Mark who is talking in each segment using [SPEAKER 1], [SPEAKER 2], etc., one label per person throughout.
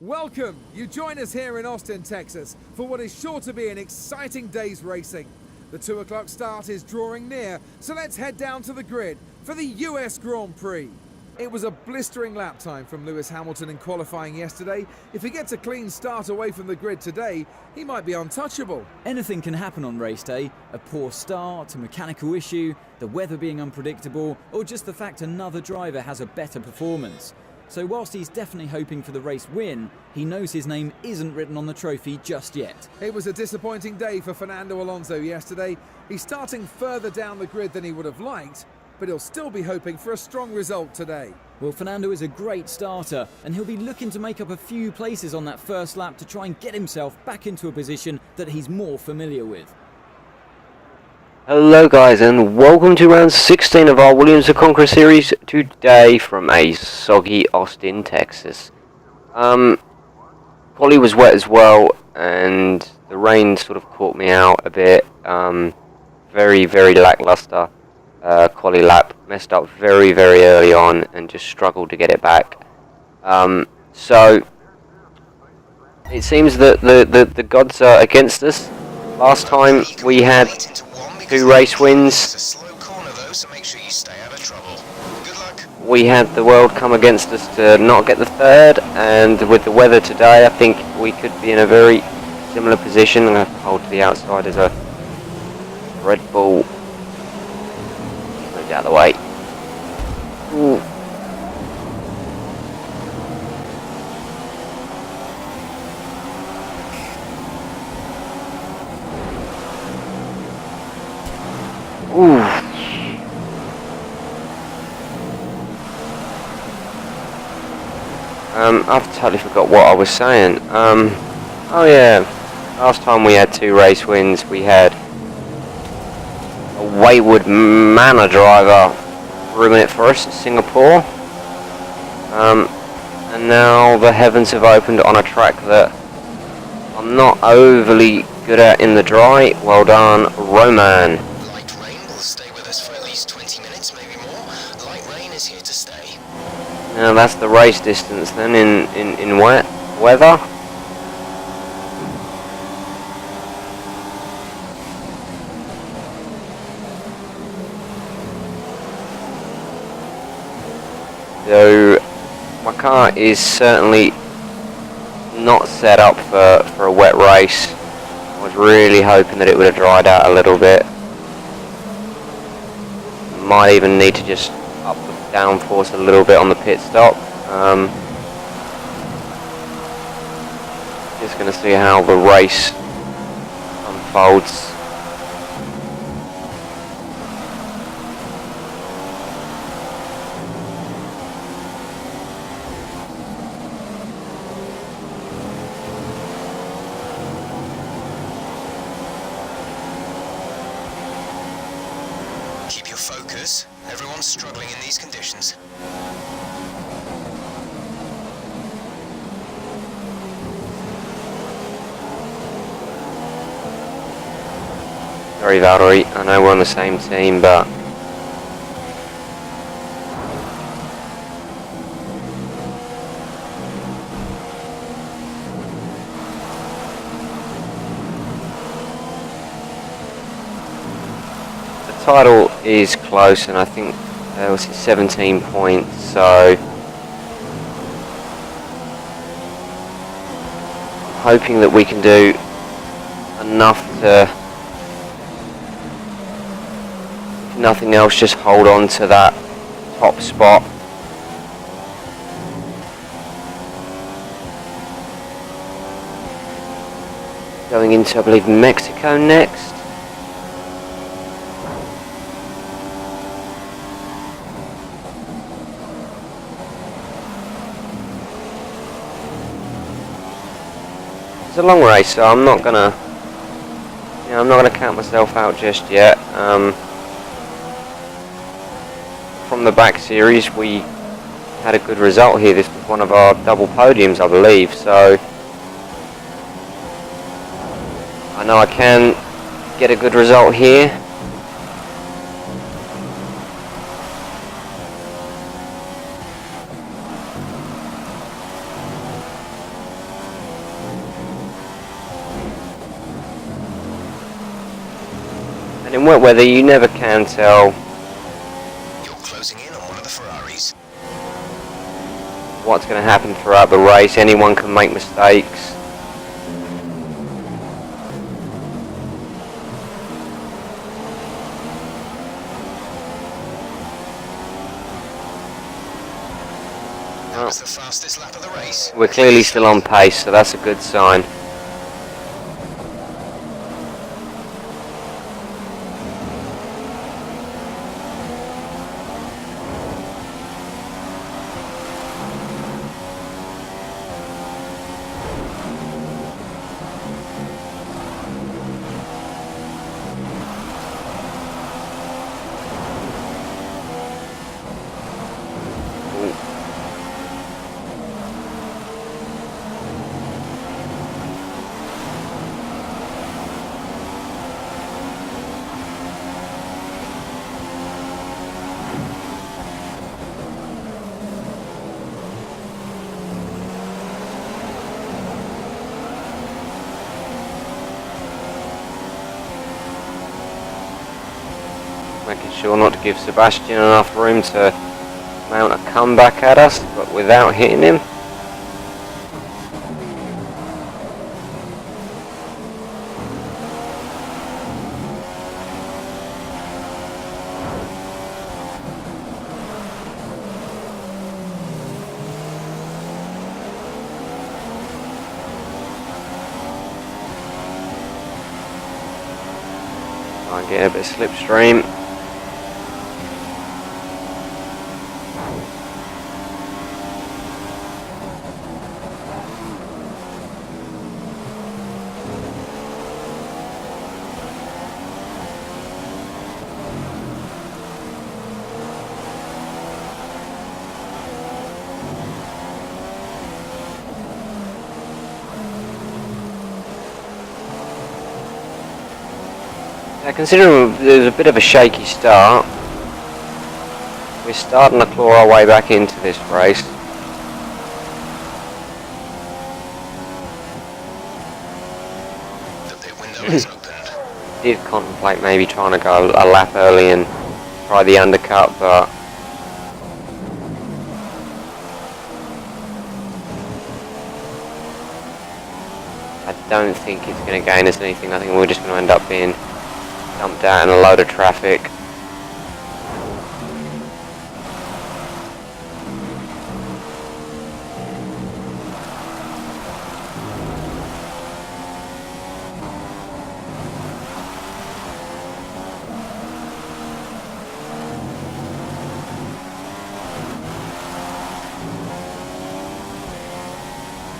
[SPEAKER 1] Welcome! You join us here in Austin, Texas for what is sure to be an exciting day's racing. The 2 o'clock start is drawing near, so let's head down to the grid for the US Grand Prix. It was a blistering lap time from Lewis Hamilton in qualifying yesterday. If he gets a clean start away from the grid today, he might be untouchable.
[SPEAKER 2] Anything can happen on race day. A poor start, a mechanical issue, the weather being unpredictable, or just the fact another driver has a better performance. So whilst he's definitely hoping for the race win, he knows his name isn't written on the trophy just yet.
[SPEAKER 1] It was a disappointing day for Fernando Alonso yesterday. He's starting further down the grid than he would have liked, but he'll still be hoping for a strong result today.
[SPEAKER 2] Well, Fernando is a great starter, and he'll be looking to make up a few places on that first lap to try and get himself back into a position that he's more familiar with.
[SPEAKER 3] Hello guys, and welcome to round 16 of our Williams the Conqueror series today from a soggy Austin, Texas. Quali was wet as well, and the rain sort of caught me out a bit. Very lackluster quali lap. Messed up very early on and just struggled to get it back. So it seems that the gods are against us. Last time we had 2 race wins. We had the world come against us to not get the 3rd, and with the weather today I think we could be in a very similar position. I'm going to have to hold to the outside as a Red Bull moves out of the way. Ooh. Ooh. I've totally forgot what I was saying. Oh yeah, last time we had 2 race wins, we had a wayward manor driver ruining it for us in Singapore. And now the heavens have opened on a track that I'm not overly good at in the dry. Well done, Roman. Now that's the race distance then in wet weather. So my car is certainly not set up for a wet race. I was really hoping that it would have dried out a little bit. Might even need to just up the downforce a little bit on the pit stop. Just going to see how the race unfolds.
[SPEAKER 4] Keep your focus. Everyone's struggling in these conditions.
[SPEAKER 3] Sorry Valerie, I know we're on the same team, but the title is close, and I think there was 17 points, so I'm hoping that we can do enough to, if nothing else, just hold on to that top spot. Going into, I believe, Mexico next. It's a long race, so I'm not gonna count myself out just yet. From the back series, we had a good result here. This was one of our double podiums, I believe, so I know I can get a good result here. And in wet weather, you never can tell
[SPEAKER 4] You're closing in on one of the Ferraris.
[SPEAKER 3] what's going to happen throughout the race. Anyone can make mistakes.
[SPEAKER 4] That was the fastest lap of the race.
[SPEAKER 3] We're clearly still on pace, so that's a good sign. Making sure not to give Sebastian enough room to mount a comeback at us, but without hitting him. I get a bit of slipstream. Now, considering there's a bit of a shaky start, we're starting to claw our way back into this race.
[SPEAKER 4] The pit window is opened.
[SPEAKER 3] Did contemplate maybe trying to go a lap early and try the undercut, but I don't think it's going to gain us anything. I think we're just going to end up being dumped out in a load of traffic.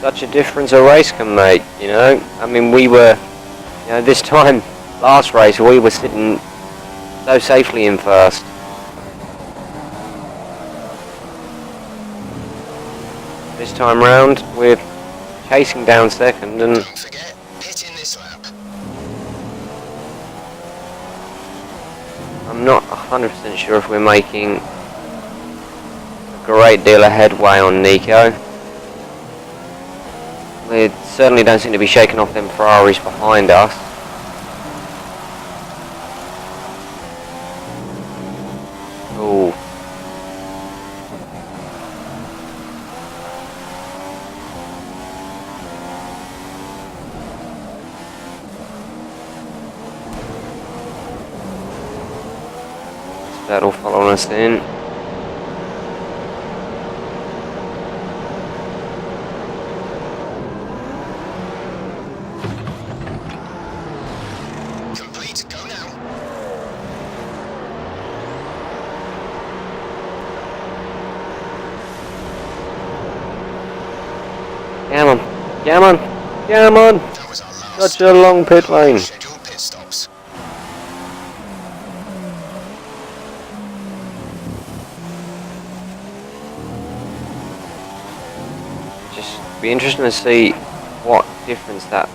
[SPEAKER 3] Such a difference a race can make, you know. I mean, we were, you know, this time last race we were sitting so safely in first. This time round we're chasing down second, and
[SPEAKER 4] Don't forget, pit in this lap.
[SPEAKER 3] I'm not 100% sure if we're making a great deal of headway on Nico. We certainly don't seem to be shaking off them Ferraris behind us. Ooh. That'll follow us in.
[SPEAKER 4] Complete, go now.
[SPEAKER 3] Come on, come on, come on!
[SPEAKER 4] That was our last
[SPEAKER 3] Such a long pit lane.
[SPEAKER 4] scheduled pit stops.
[SPEAKER 3] Just be interesting to see what difference that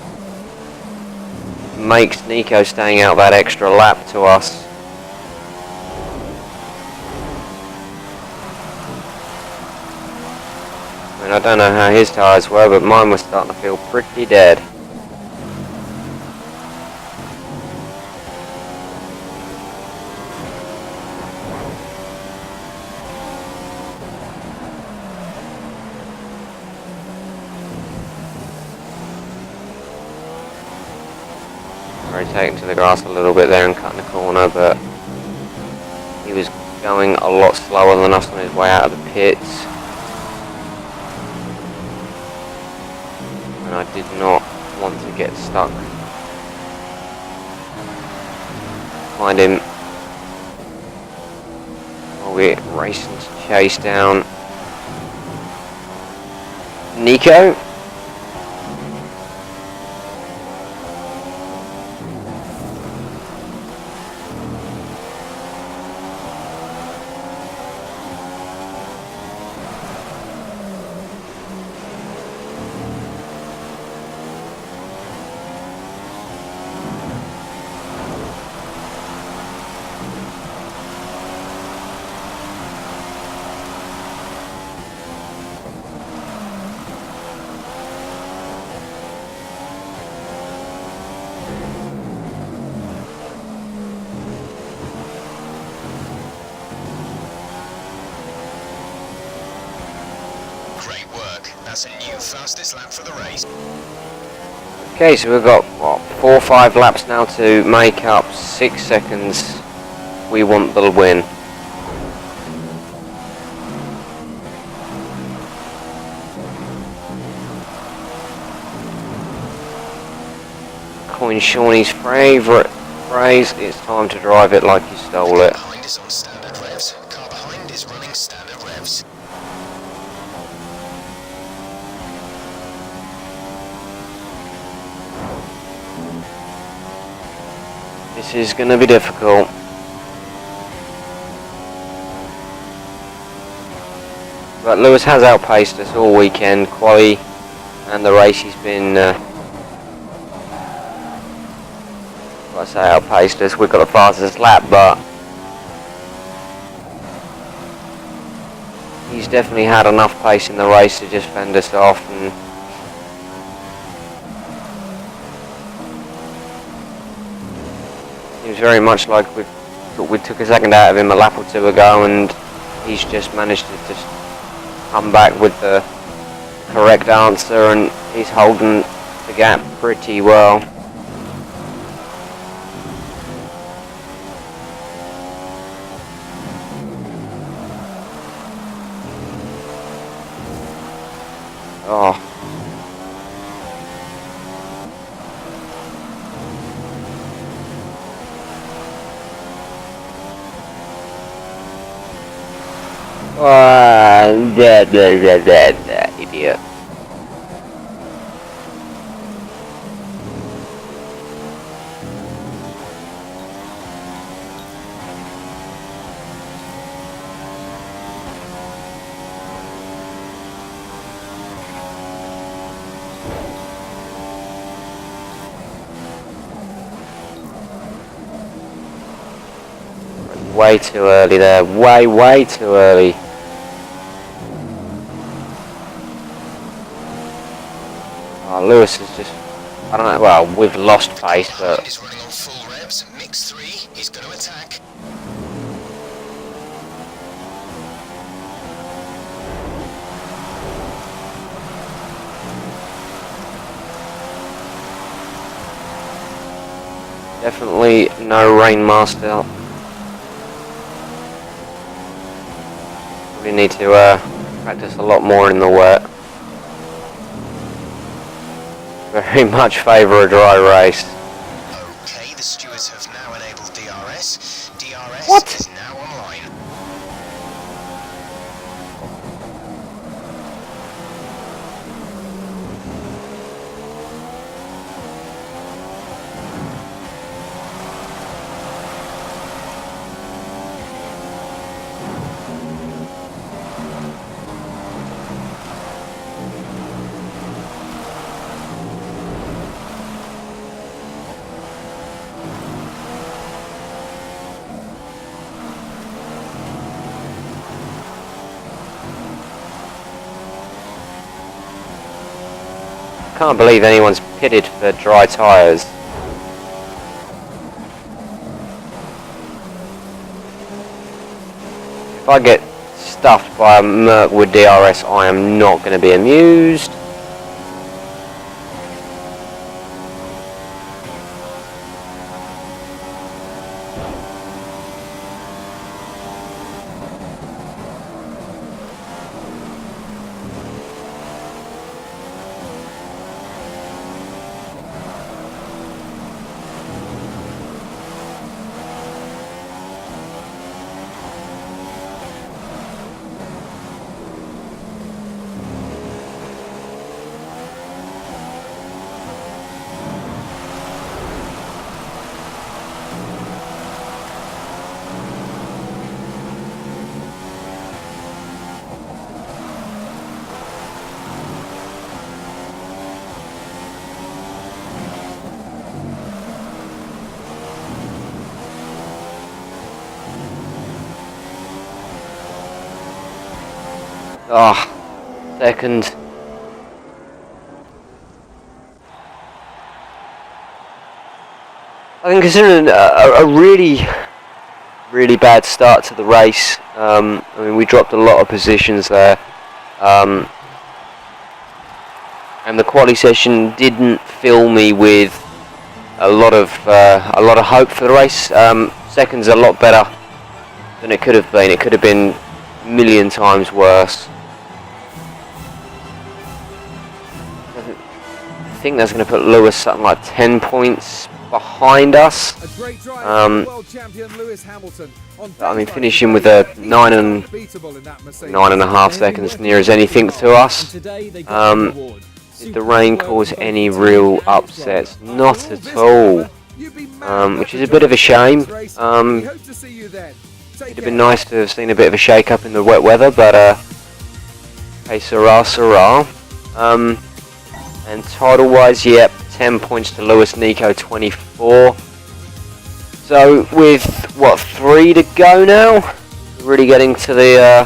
[SPEAKER 3] makes Nico staying out that extra lap to us. I mean, I don't know how his tyres were, but mine were starting to feel pretty dead. rotating to the grass a little bit there and cutting the corner, but he was going a lot slower than us on his way out of the pits. And I did not want to get stuck behind him while we're racing to chase down Nico.
[SPEAKER 4] Great work. That's a new fastest lap for the race.
[SPEAKER 3] Okay, so we've got, what, 4 or 5 laps now to make up 6 seconds. We want the win. Coin Shawnee's favourite phrase, it's time to drive it like you stole it.
[SPEAKER 4] Behind is on standard revs. Car behind is running standard revs.
[SPEAKER 3] This is going to be difficult. But Lewis has outpaced us all weekend, quali and the race. He's been, well, I say outpaced us, we've got the fastest lap, but he's definitely had enough pace in the race to just fend us off. And it was very much like we took a second out of him a lap or two ago, and he's just managed to just come back with the correct answer, and he's holding the gap pretty well. Oh. Idiot. Way too early there. Way too early. Oh, Lewis is just, I don't know, well, we've lost pace, but
[SPEAKER 4] He's running on full revs. Mix 3, he's going to attack.
[SPEAKER 3] definitely no Rainmaster. We need to practice a lot more in the wet. Very much favour a dry race.
[SPEAKER 4] Okay, the stewards have now enabled DRS. DRS
[SPEAKER 3] What?
[SPEAKER 4] is now online.
[SPEAKER 3] Can't believe anyone's pitted for dry tyres. If I get stuffed by a Merc with DRS, I am not going to be amused. Second. I think considering a really bad start to the race. I mean, we dropped a lot of positions there, and the quali session didn't fill me with a lot of hope for the race. Second's a lot better than it could have been. It could have been a million times worse. I think that's going to put Lewis something like 10 points behind us.
[SPEAKER 1] World champion Lewis Hamilton
[SPEAKER 3] I mean, finishing with a 9.5 seconds near as anything to us. Did the rain cause any real upsets? Not at all, which is a bit of a shame. It'd have been nice to have seen a bit of a shake up in the wet weather, but hey, Sarah. And title wise, yep, 10 points to Lewis, Nico 24. So with what, 3 to go now? Really getting to the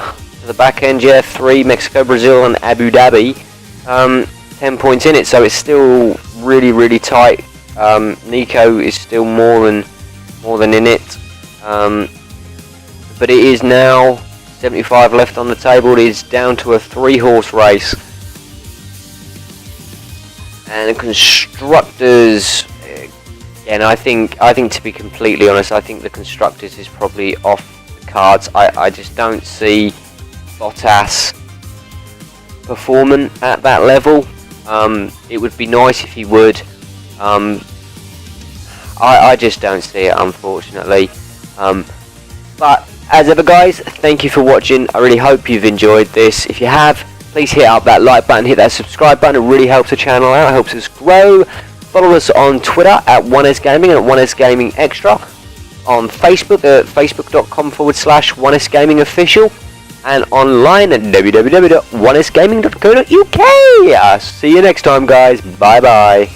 [SPEAKER 3] back end, yeah. 3, Mexico, Brazil, and Abu Dhabi. 10 points in it, so it's still really tight. Nico is still more than in it. But it is now 75 left on the table. It is down to a 3-horse race. And the constructors, again, I think to be completely honest, I think the constructors is probably off the cards. I just don't see Bottas performing at that level. It would be nice if he would. I just don't see it, unfortunately. But as ever, guys, thank you for watching. I really hope you've enjoyed this. If you have, please hit up that like button, hit that subscribe button. It really helps the channel out, it helps us grow. Follow us on Twitter at 1S Gaming and at 1S Gaming Extra. On Facebook at facebook.com/1S Gaming Official. And online at www.1sgaming.co.uk. See you next time, guys. Bye bye.